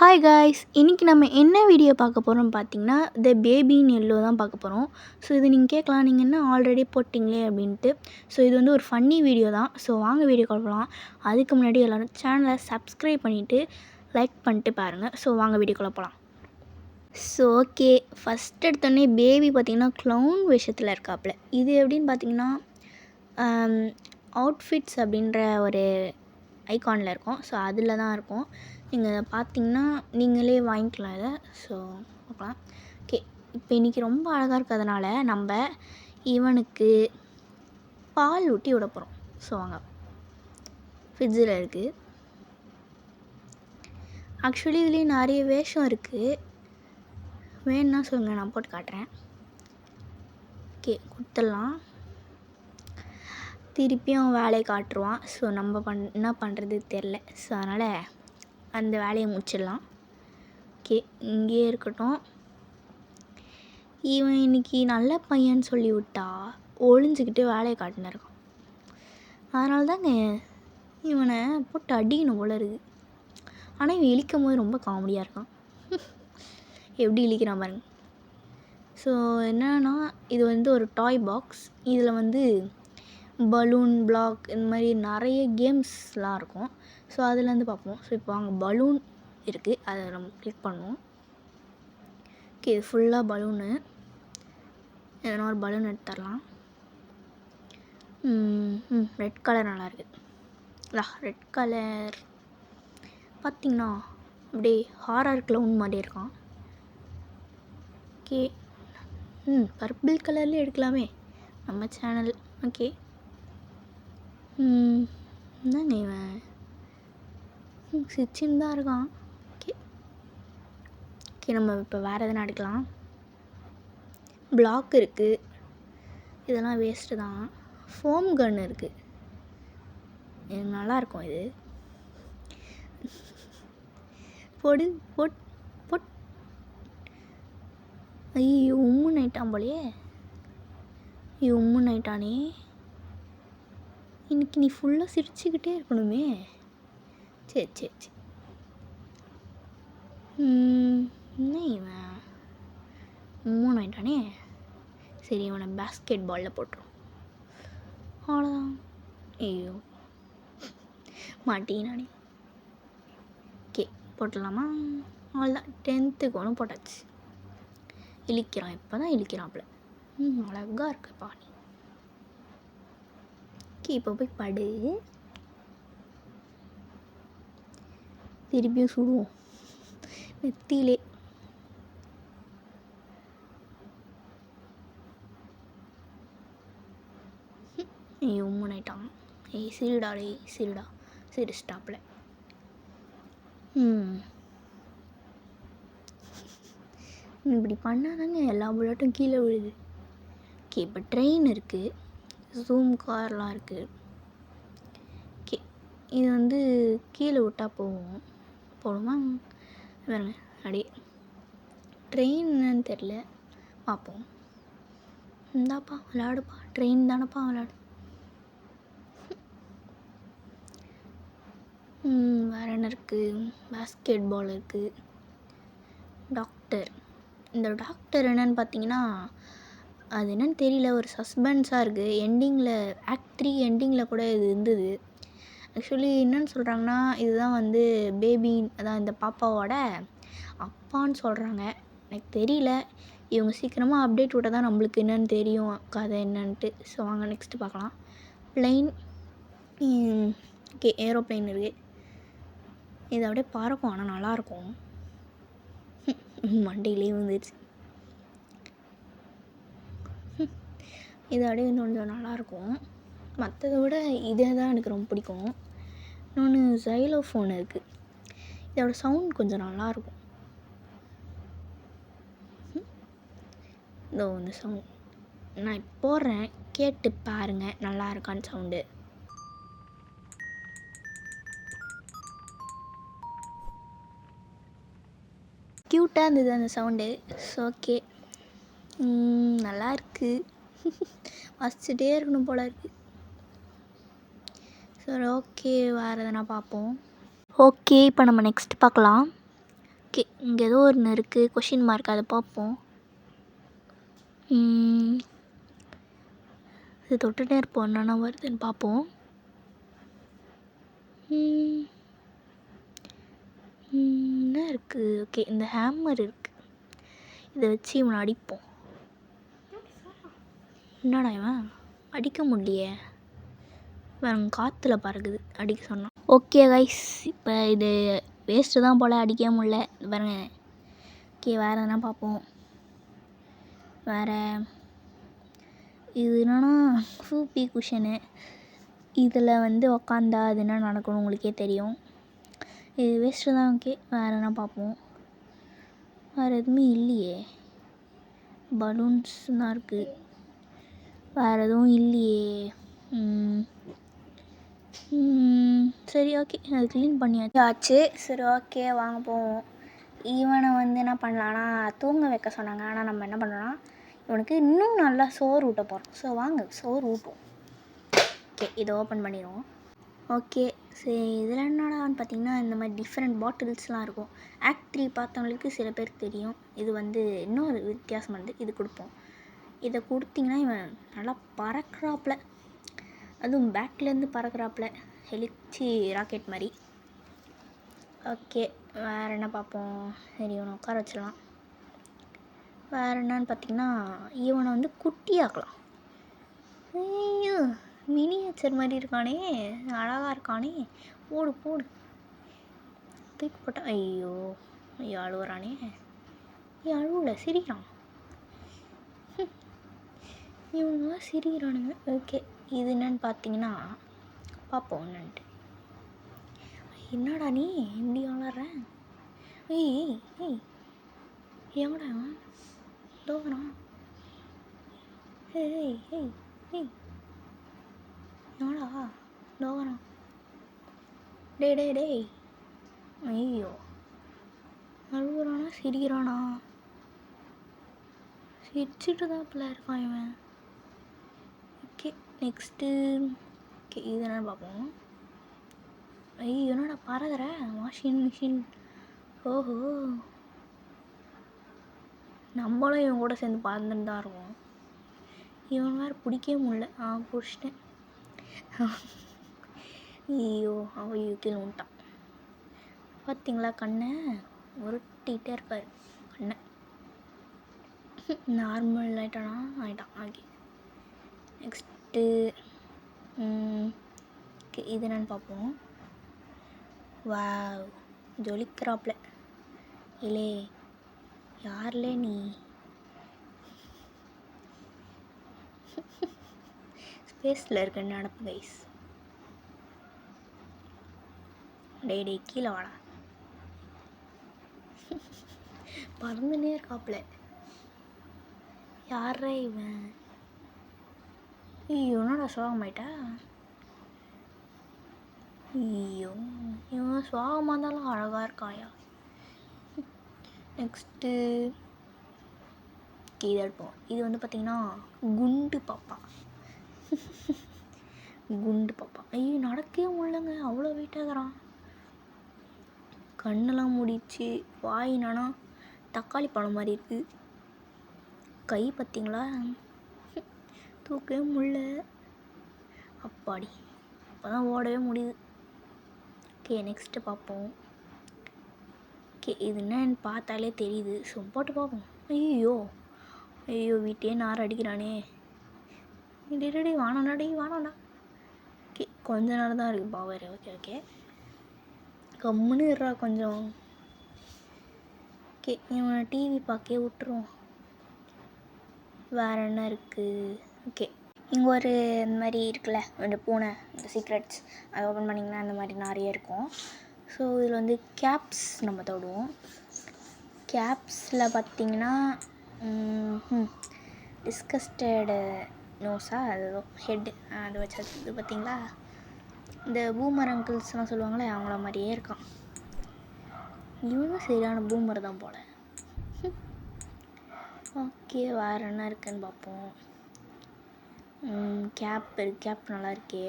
Hi guys, இன்றைக்கி நம்ம என்ன வீடியோ பார்க்க போகிறோம்னு பார்த்தீங்கன்னா, த பேபி இன் எல்லோ தான் பார்க்க போகிறோம். ஸோ இது நீங்கள் கேட்கலாம், நீங்கள் என்ன ஆல்ரெடி போட்டிங்களே அப்படின்ட்டு. ஸோ இது வந்து ஒரு ஃபன்னி வீடியோ தான். ஸோ வாங்க வீடியோக்குள்ள போகலாம். அதுக்கு முன்னாடி எல்லோரும் சேனலை சப்ஸ்கிரைப் பண்ணிவிட்டு லைக் பண்ணிட்டு பாருங்கள். ஸோ வாங்க வீடியோக்குள்ள போகலாம். ஸோ ஓகே, ஃபஸ்ட் எடுத்தோடனே பேபி பார்த்திங்கன்னா க்ளவுன் விஷயத்தில் இருக்காப்புல. இது எப்படின்னு பார்த்தீங்கன்னா அவுட்ஃபிட்ஸ் அப்படின்ற ஒரு ஐகானில் இருக்கும். ஸோ அதில் தான் இருக்கும். நீங்கள் அதை பார்த்தீங்கன்னா நீங்களே வாங்கிக்கலாம் இதை. ஸோ பார்க்கலாம். ஓகே, இப்போ இன்றைக்கி ரொம்ப அழகாக இருக்கிறதுனால நம்ம இவனுக்கு பால் ஊட்டி விட போகிறோம். ஸோ வாங்க, ஃப்ரிட்ஜில் இருக்குது. ஆக்சுவலி இதுலேயே நிறைய வேஷம் இருக்குது. வேணுன்னா சொல்லுங்கள், நான் போட்டு காட்டுறேன். ஓகே, கொடுத்துடலாம். திருப்பியும் வேலையை காட்டுருவான். ஸோ நம்ம என்ன பண்ணுறது தெரில. ஸோ அதனால் அந்த வேலையை முடிச்சிடலாம். ஓகே, இங்கேயே இருக்கட்டும். இவன் இன்றைக்கி நல்ல பையன் சொல்லி விட்டா ஒளிஞ்சிக்கிட்டு வேலையை காட்டினு இருக்கான். அதனால தாங்க இவனை போட்டு அடிக்கணும் போல இருக்குது. ஆனால் இவன் இழிக்கும் போது ரொம்ப காமெடியாக இருக்கான். எப்படி இழிக்கிறான் பாருங்க. ஸோ என்னன்னா, இது வந்து ஒரு டாய் பாக்ஸ். இதில் வந்து பலூன், பிளாக், இந்த மாதிரி நிறைய கேம்ஸ்லாம் இருக்கும். ஸோ அதுலேருந்து பார்ப்போம். ஸோ இப்போ அங்கே பலூன் இருக்குது, அதை நம்ம கிளிக் பண்ணுவோம். ஓகே, இது ஃபுல்லாக பலூனு. எதனா ஒரு பலூன் எடுத்துடலாம். ரெட் கலர் நல்லாயிருக்கு. ரெட் கலர் பார்த்திங்கன்னா அப்படியே ஹாரர் க்ளவுன் மாதிரி இருக்கான். ஓகே, பர்பிள் கலர்லேயே எடுக்கலாமே நம்ம சேனல். ஓகே, என்னங்க இவன் சிச்சின்னு தான் இருக்கான். ஓகே ஓகே, நம்ம இப்போ வேறு எதனா எடுக்கலாம். பிளாக் இருக்குது, இதெல்லாம் வேஸ்ட்டு தான். ஃபோம் கன் இருக்குது, இது நல்லாயிருக்கும். இது போடு போட் போட். ஐயோ, உம்முன்னு ஆயிட்டான் போலையே. ஐயோ, உம்முன்னு ஆயிட்டானே. இன்றைக்கி நீ ஃபுல்லாக சிரிச்சுக்கிட்டே இருக்கணுமே. சரி சரி சரி. என்ன இவன் மூணு ஆயிட்டானே. சரி, இவனை பேஸ்கெட் பாலில் போட்டுரும். அவ்வளோதான். ஐயோ, மாட்டினானே. ஓகே, போட்டுடலாமா? அவ்வளோதான், 10th ஒன்று போட்டாச்சு. இழிக்கிறான், இப்போ தான் இழிக்கிறான்ல. அழகாக இருக்கு பாணி. ஓகே, இப்போ போய் படு. திருப்பியும் சுடுவோம் நெத்தியிலே. ஐயோ, உம்முனாயிட்டான். சிறுடா டே, சிறுடா. சரி, ஸ்டாப்பில். இப்படி பண்ணாதாங்க எல்லா புல்லட்டும் கீழே விழுது. ஓகே, இப்போ ட்ரெயின் இருக்குது, ஜூம் கார்லாம் இருக்குது. ஓகே, இது வந்து கீழே விட்டால் போடுமா வேறுங்க. அப்படியே ட்ரெயின் என்னன்னு தெரில, பார்ப்போம். இந்தாப்பா விளையாடுப்பா, ட்ரெயின் தானப்பா, விளையாடு. வேறு என்ன இருக்குது? பேஸ்கெட் பால் இருக்குது. டாக்டர். இந்த டாக்டர் என்னன்னு பார்த்தீங்கன்னா, அது என்னன்னு தெரியல, ஒரு சஸ்பென்ஸாக இருக்குது. எண்டிங்கில் ஆக்ட் 3 எண்டிங்கில் கூட இது இருந்தது. ஆக்சுவலி என்னென்னு சொல்கிறாங்கன்னா, இதுதான் வந்து பேபி, அதான் இந்த பாப்பாவோட அப்பான்னு சொல்கிறாங்க. எனக்கு தெரியல. இவங்க சீக்கிரமாக அப்டேட் விட்டால் தான் நம்மளுக்கு என்னென்னு தெரியும் கதை என்னன்ட்டு. ஸோ வாங்க நெக்ஸ்ட்டு பார்க்கலாம். ப்ளைன். ஓகே, ஏரோப்ளைன் இருக்குது. இது அப்படியே பறக்கும், ஆனால் நல்லாயிருக்கும். மண்டையிலேயே வந்துடுச்சு. இது அப்படியே கொஞ்சம் நல்லாயிருக்கும். மற்றதை விட இதே தான் எனக்கு ரொம்ப பிடிக்கும். இன்னொன்று ஜைலோஃபோன் இருக்குது, இதோட சவுண்ட் கொஞ்சம் நல்லாயிருக்கும். இதோ இந்த சவுண்ட் நான் இப்போ போடுறேன், கேட்டு பாருங்கள் நல்லா இருக்கான்னு சவுண்டு. க்யூட்டாக இருந்தது அந்த சவுண்டு. ஸோ ஓகே, நல்லா இருக்குது. வாசிச்சுட்டே இருக்கணும் போல இருக்குது. சரி ஓகே, வேறு எதனா பார்ப்போம். ஓகே, இப்போ நம்ம நெக்ஸ்ட் பார்க்கலாம். ஓகே, இங்கே ஏதோ ஒன்று இருக்குது, கொஷின் மார்க், அதை பார்ப்போம். இது தொட்டுட்டே இருப்போம், என்னென்ன வருதுன்னு பார்ப்போம். என்ன இருக்குது? ஓகே, இந்த ஹேம்மர் இருக்குது, இதை வச்சு இவனை அடிப்போம். என்னடா இவன் அடிக்க முடியலையே, வேறு காற்றுல பறக்குது அடிக்க சொன்னான். ஓகே கைஸ், இப்போ இது வேஸ்ட்டு தான் போல், அடிக்க முடியல பாருங்க. ஓகே, வேறு எதனா பார்ப்போம். வேறு இது என்னன்னா ஃபூபி குஷனு, இதில் வந்து உக்காந்தா அது என்ன நடக்கணும் உங்களுக்கே தெரியும். இது வேஸ்ட்டு தான். ஓகே, வேறு என்ன பார்ப்போம். வேறு எதுவுமே இல்லையே, பலூன்ஸ் தான் இருக்குது, வேறு எதுவும் இல்லையே. சரி ஓகே, அது க்ளீன் பண்ணியாச்சு. சரி ஓகே, வாங்க போவோம். இவனை வந்து என்ன பண்ணலான்னா தூங்க வைக்க சொன்னாங்க. ஆனால் நம்ம என்ன பண்ணோன்னா இவனுக்கு இன்னும் நல்லா சோறு ஊட்ட போகிறோம். ஸோ வாங்க சோறு ஊட்டுவோம். ஓகே, இதை ஓப்பன் பண்ணிடுவோம். ஓகே, சரி இதில் என்னடான்னு பார்த்தீங்கன்னா இந்த மாதிரி டிஃப்ரெண்ட் பாட்டில்ஸ்லாம் இருக்கும். ஆக்ட் 3 பார்த்தவங்களுக்கு சில பேருக்கு தெரியும். இது வந்து இன்னொரு வித்தியாசம் வந்து இது கொடுப்போம். இதை கொடுத்திங்கன்னா இவன் நல்லா பறக்கிறாப்புல, அதுவும் பேக்லேருந்து பறக்கிறாப்புல, ஹெலிச்சி ராக்கெட் மாதிரி. ஓகே, வேறு என்ன பார்ப்போம். சரி, இவனை உட்கார வச்சிடலாம். வேறு என்னன்னு பார்த்தீங்கன்னா இவனை வந்து குட்டியாக்கலாம். ஐயோ, மினியேச்சர் மாதிரி இருக்கானே, அழகாக இருக்கானே, போடு போடு தூக்கி போட்டா. ஐயோ ஐயோ, அழுவுறானே. அழுவல, சிரிக்கிறான். இவனுங்களாம் சிரிக்கிறானுங்க. ஓகே, இது என்னன்னு பார்த்தீங்கன்னா பார்ப்போம் என்னன்ட்டு. என்னடா நீ இப்படி வளர்ற? ஏய் ஏய் எங்கடா டோகனா? ஏய் ஏய் ஏய் எங்கடா டோகனா? டேய் ஐயோ, அழுகுறானா சிரிக்கிறானா? சிரிச்சிட்டு தான் இப்படிலாம் இருக்கான் இவன். Okay, next. ஓகே, இது என்னன்னு பார்ப்போம். ஐயோ, என்னடா பறகுற? Washing machine. ஓஹோ, நம்மளும் இவன் கூட சேர்ந்து பறந்துட்டு தான் இருக்கோம். இவன் வேறு பிடிக்கவே முடியல. பிடிச்சிட்டேன். ஐயோ, அவன் கீழே விட்டான். பார்த்தீங்களா, கண்ணை உருட்டிகிட்டே இருக்காரு. கண்ணை நார்மல் ஆகிட்டான். Okay, next. ஓகே, இது என்னன்னு பார்ப்போம். வாவ், ஜொலிக்கிறாப்ல. இல்லே யார்ல நீ? ஸ்பேஸில் இருக்க நடப்பு கைஸ். டே கீழே வாடா. பறந்துனே இருக்காப்ல. யாரா இவன்? ஐயோ, என்னடா சோகமாயிட்டா? ஐயோ, இவன் சோகமாக இருந்தாலும் அழகாக இருக்காயா. நெக்ஸ்ட்டு இது எடுப்போம். இது வந்து பார்த்திங்கன்னா குண்டு பாப்பா. குண்டு பாப்பா. ஐயோ, நடக்கவே முடியலங்க, அவ்வளோ வெயிட்டாகிறான். கண்ணெல்லாம் மூடிச்சு. வாய் என்னன்னா தக்காளி பழம் மாதிரி இருக்குது. கை பார்த்திங்களா, தூக்கவே முடியல. அப்பாடி, இப்போ தான் ஓடவே முடியுது. ஓகே, நெக்ஸ்ட்டு பார்ப்போம். ஓகே, இது என்னன்னு பார்த்தாலே தெரியுது. ஸோ போட்டு பார்ப்போம். ஐயோ வீட்டையே நார் அடிக்கிறானே. டே வானாடா. ஓகே, கொஞ்ச நேரம் தான் இருக்குது பவர். ஓகே கம்முன்னு இருறா கொஞ்சம். ஓகே, இவனை டிவி பார்க்கவே விட்டுருவோம். வேறு என்ன இருக்குது? ஓகே, இங்கே ஒரு இந்த மாதிரி இருக்குல்ல, இந்த பூனை, இந்த சீக்ரெட்ஸ், அதை ஓப்பன் பண்ணிங்கன்னா இந்த மாதிரி நிறைய இருக்கும். ஸோ இதில் வந்து கேப்ஸ் நம்ம தொடுவோம். கேப்ஸில் பார்த்திங்கன்னா டிஸ்கஸ்டடு நோஸா, அது ஹெட்டு, அதை வச்சு இது பார்த்திங்களா, இந்த பூமர் அங்கிள்ஸ்லாம் சொல்லுவாங்களே அவங்கள மாதிரியே இருக்கான். இவனும் சரியான பூமர் தான் போல். ஓகே, வேறு என்ன இருக்குதுன்னு பார்ப்போம். கேப் நல்லா இருக்கே.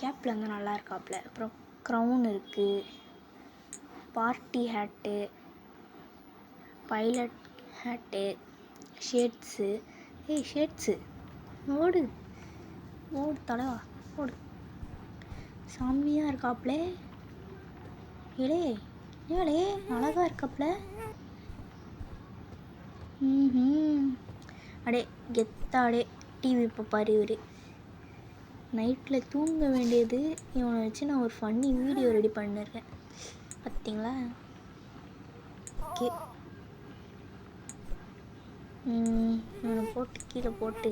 கேப்பில் வந்து நல்லா இருக்காப்புல. அப்புறம் க்ரௌன் இருக்குது. Party hat, pilot hat, shades. Shades ஓடு ஓடு தலைவா ஓடு. சாமியாக இருக்காப்லே. ஏழே அழகாக இருக்காப்ல. அடே கெத்தாடே டிவி இப்போ பாரு. இவர் நைட்டில் தூங்க வேண்டியது இவனை வச்சு நான் ஒரு ஃபன்னி வீடியோ ரெடி பண்ணிருக்கேன் பார்த்தீங்களா. ஓகே இவனை போட்டு கீழே போட்டு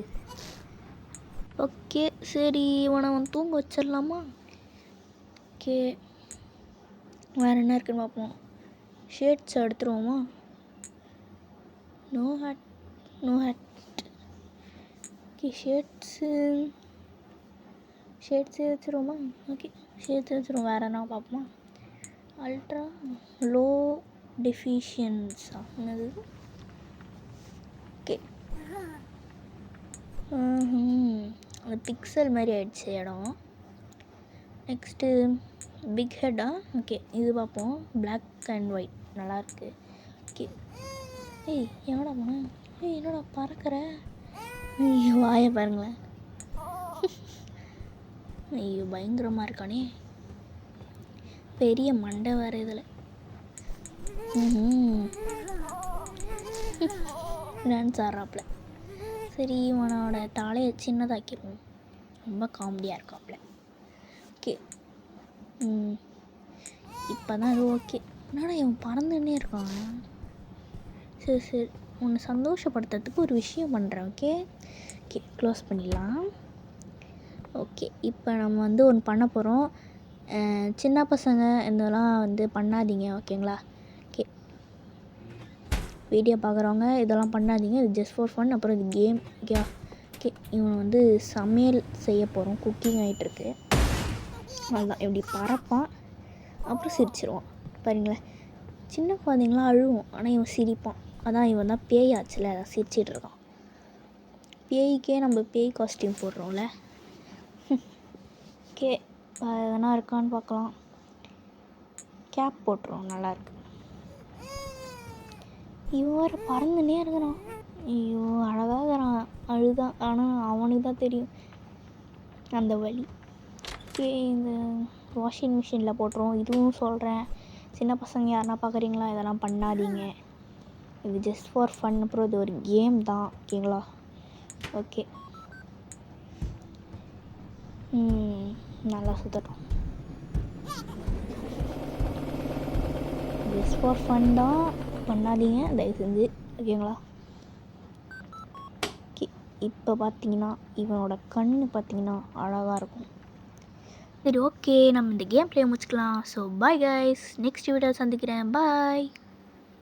ஓகே சரி இவனை தூங்க வச்சிடலாமா. ஓகே வேறு என்ன இருக்குன்னு பார்ப்போம். ஷேட்ஸ் எடுத்துருவோமா. நோ ஹேட் ஓகே ஷேட்ஸு வச்சுருவோமா. ஓகே ஷேட்ஸ் வச்சுருவோம். வேறு என்ன பார்ப்போமா. அல்ட்ரா லோ டெஃபிஷியன்ஸா என்னது. ஓகே அந்த பிக்சல் மாதிரி ஆயிடுச்சு இடம். Next big ஹெட்டா. ஓகே இது பார்ப்போம். பிளாக் அண்ட் ஒயிட் நல்லாயிருக்கு. ஓகே எங்கடா போனேன். என்னடா பறக்கிற. ஐயோ வாயை பாருங்களேன். ஐயோ பயங்கரமாக இருக்கானே. பெரிய மண்டை வேறு இதில். டான்ஸ் ஆடுறாப்புல. சரி இவனோட தலையை சின்னதாக்கிடுவோம். ரொம்ப காமெடியாக இருக்காப்புல. ஓகே இப்போ தான் அது ஓகே. என்னடா இவன் பறந்துன்னே இருக்கான். சரி உன்னை சந்தோஷப்படுத்துறதுக்கு ஒரு விஷயம் பண்ணுறேன். ஓகே க்ளோஸ் பண்ணிடலாம். ஓகே இப்போ நம்ம ஒன்று பண்ண போகிறோம். சின்ன பசங்க இதெல்லாம் பண்ணாதீங்க ஓகேங்களா. ஓகே வீடியோ பார்க்குறவங்க இதெல்லாம் பண்ணாதீங்க. இது ஜஸ்ட் ஃபார் ஃபன். அப்புறம் இது கேம் ஓகேவா. ஓகே இவன் சமையல் செய்ய போகிறோம். குக்கிங் ஆகிட்டுருக்கு. அதுதான் இப்படி பறப்பான் அப்புறம் சிரிச்சிருவான் பாருங்களேன். சின்ன குழந்தைங்களாம் அழுவோம் ஆனால் இவன் சிரிப்பான். அதான் இவன் தான் பேய் ஆச்சுல, அதை சிரிச்சிட்டு இருக்கான். பேய்க்கே நம்ம பேய் காஸ்டியூம் போடுறோம்ல. ஓகே எதனா இருக்கான்னு பார்க்கலாம். கேப் போட்டுருவோம். நல்லாயிருக்கு. இவன் வேறு பறந்துன்னே இருக்கிறான். ஐயோ அழகாக இருக்கிறான். அழுதான் ஆனால் அவனுக்கு தான் தெரியும் அந்த வலி. ஓகே இந்த வாஷிங் மிஷினில் போட்டுருவோம். இதுவும் சொல்கிறேன், சின்ன பசங்க யாருன்னா பார்க்குறீங்களா இதெல்லாம் பண்ணாதீங்க. இது ஜஸ்ட் ஃபார் ஃபன். அப்புறம் இது ஒரு கேம் தான் ஓகேங்களா. ஓகே நல்லா சுற்றட்டும். ஜஸ்ட் ஃபார் ஃபன் தான், பண்ணாதீங்க தயவு செஞ்சு ஓகேங்களா. ஓகே இப்போ பார்த்தீங்கன்னா இவனோட கண் பார்த்தீங்கன்னா அழகாக இருக்கும். சரி ஓகே நம்ம இந்த கேம் ப்ளே முடிச்சுக்கலாம். So bye guys, next video சந்திக்கிறேன். பாய்.